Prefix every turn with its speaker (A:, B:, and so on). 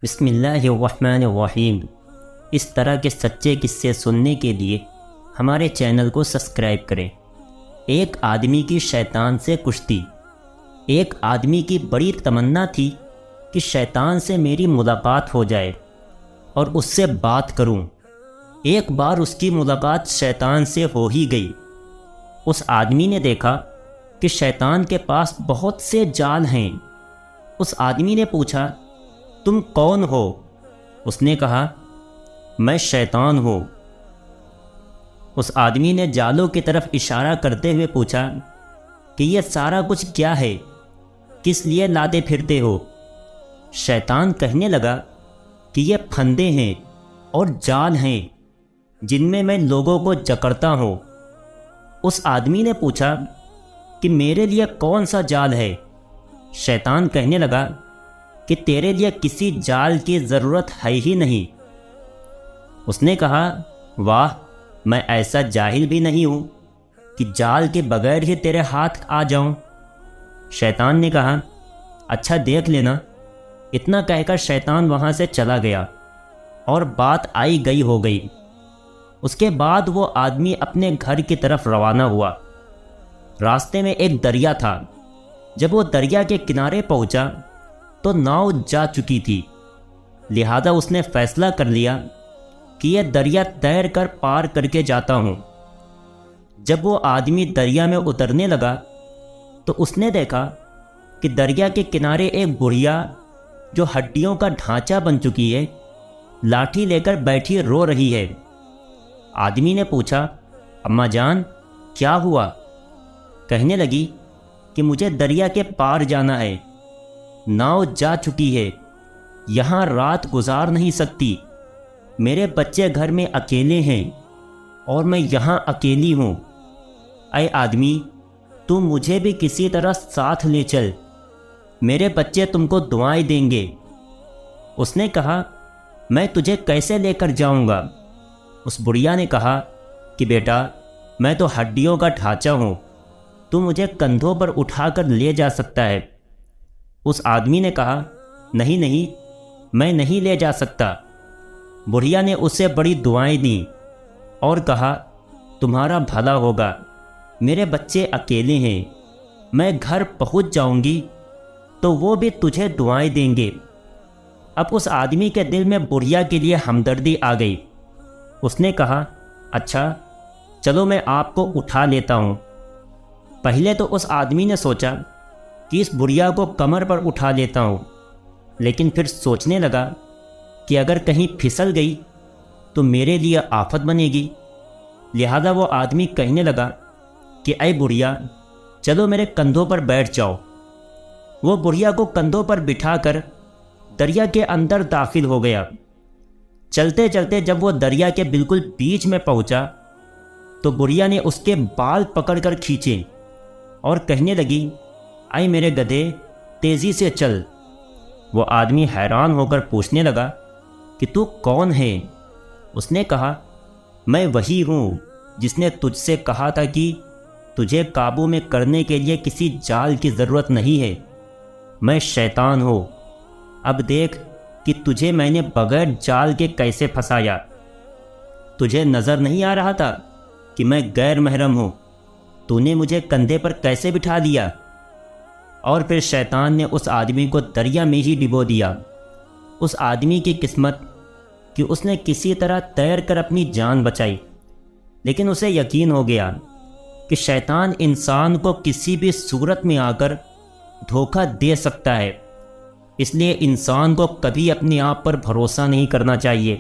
A: بسم اللہ الرحمن الرحیم۔ اس طرح کے سچے قصے سننے کے لیے ہمارے چینل کو سبسکرائب کریں۔ ایک آدمی کی شیطان سے کشتی۔ ایک آدمی کی بڑی تمنا تھی کہ شیطان سے میری ملاقات ہو جائے اور اس سے بات کروں۔ ایک بار اس کی ملاقات شیطان سے ہو ہی گئی۔ اس آدمی نے دیکھا کہ شیطان کے پاس بہت سے جال ہیں۔ اس آدمی نے پوچھا، تم کون ہو؟ اس نے کہا، میں شیطان ہوں۔ اس آدمی نے جالوں کی طرف اشارہ کرتے ہوئے پوچھا کہ یہ سارا کچھ کیا ہے؟ کس لیے لادے پھرتے ہو؟ شیطان کہنے لگا کہ یہ پھندے ہیں اور جال ہیں جن میں میں لوگوں کو جکڑتا ہوں۔ اس آدمی نے پوچھا کہ میرے لیے کون سا جال ہے؟ شیطان کہنے لگا کہ تیرے لیے کسی جال کی ضرورت ہے ہی نہیں۔ اس نے کہا، واہ، میں ایسا جاہل بھی نہیں ہوں کہ جال کے بغیر ہی تیرے ہاتھ آ جاؤں۔ شیطان نے کہا، اچھا دیکھ لینا۔ اتنا کہہ کر شیطان وہاں سے چلا گیا اور بات آئی گئی ہو گئی۔ اس کے بعد وہ آدمی اپنے گھر کی طرف روانہ ہوا۔ راستے میں ایک دریا تھا۔ جب وہ دریا کے کنارے پہنچا تو ناؤ جا چکی تھی، لہذا اس نے فیصلہ کر لیا کہ یہ دریا تیر کر پار کر کے جاتا ہوں۔ جب وہ آدمی دریا میں اترنے لگا تو اس نے دیکھا کہ دریا کے کنارے ایک بڑھیا جو ہڈیوں کا ڈھانچہ بن چکی ہے، لاٹھی لے کر بیٹھی رو رہی ہے۔ آدمی نے پوچھا، اماں جان، کیا ہوا؟ کہنے لگی کہ مجھے دریا کے پار جانا ہے، ناؤ جا چکی ہے، یہاں رات گزار نہیں سکتی، میرے بچے گھر میں اکیلے ہیں اور میں یہاں اکیلی ہوں۔ اے آدمی، تم مجھے بھی کسی طرح ساتھ لے چل، میرے بچے تم کو دعائیں دیں گے۔ اس نے کہا، میں تجھے کیسے لے کر جاؤں گا؟ اس بڑھیا نے کہا کہ بیٹا، میں تو ہڈیوں کا ڈھانچہ ہوں، تو مجھے کندھوں پر اٹھا کر لے جا سکتا ہے۔ اس آدمی نے کہا، نہیں نہیں، میں نہیں لے جا سکتا۔ بڑھیا نے اسے بڑی دعائیں دیں اور کہا، تمہارا بھلا ہوگا، میرے بچے اکیلے ہیں، میں گھر پہنچ جاؤں گی تو وہ بھی تجھے دعائیں دیں گے۔ اب اس آدمی کے دل میں بڑھیا کے لیے ہمدردی آ گئی۔ اس نے کہا، اچھا چلو میں آپ کو اٹھا لیتا ہوں۔ پہلے تو اس آدمی نے سوچا کہ اس بڑھیا کو کمر پر اٹھا لیتا ہوں، لیکن پھر سوچنے لگا کہ اگر کہیں پھسل گئی تو میرے لیے آفت بنے گی، لہذا وہ آدمی کہنے لگا کہ اے بڑھیا، چلو میرے کندھوں پر بیٹھ جاؤ۔ وہ بڑھیا کو کندھوں پر بٹھا کر دریا کے اندر داخل ہو گیا۔ چلتے چلتے جب وہ دریا کے بالکل بیچ میں پہنچا تو بڑھیا نے اس کے بال پکڑ کر کھینچے اور کہنے لگی، اے میرے گدھے، تیزی سے چل۔ وہ آدمی حیران ہو کر پوچھنے لگا کہ تو کون ہے؟ اس نے کہا، میں وہی ہوں جس نے تجھ سے کہا تھا کہ تجھے قابو میں کرنے کے لیے کسی جال کی ضرورت نہیں ہے، میں شیطان ہوں۔ اب دیکھ کہ تجھے میں نے بغیر جال کے کیسے پھنسایا۔ تجھے نظر نہیں آ رہا تھا کہ میں غیر محرم ہوں؟ تو نے مجھے کندھے پر کیسے بٹھا دیا؟ اور پھر شیطان نے اس آدمی کو دریا میں ہی ڈبو دیا۔ اس آدمی کی قسمت کہ اس نے کسی طرح تیر کر اپنی جان بچائی، لیکن اسے یقین ہو گیا کہ شیطان انسان کو کسی بھی صورت میں آ کر دھوکہ دے سکتا ہے، اس لیے انسان کو کبھی اپنے آپ پر بھروسہ نہیں کرنا چاہیے۔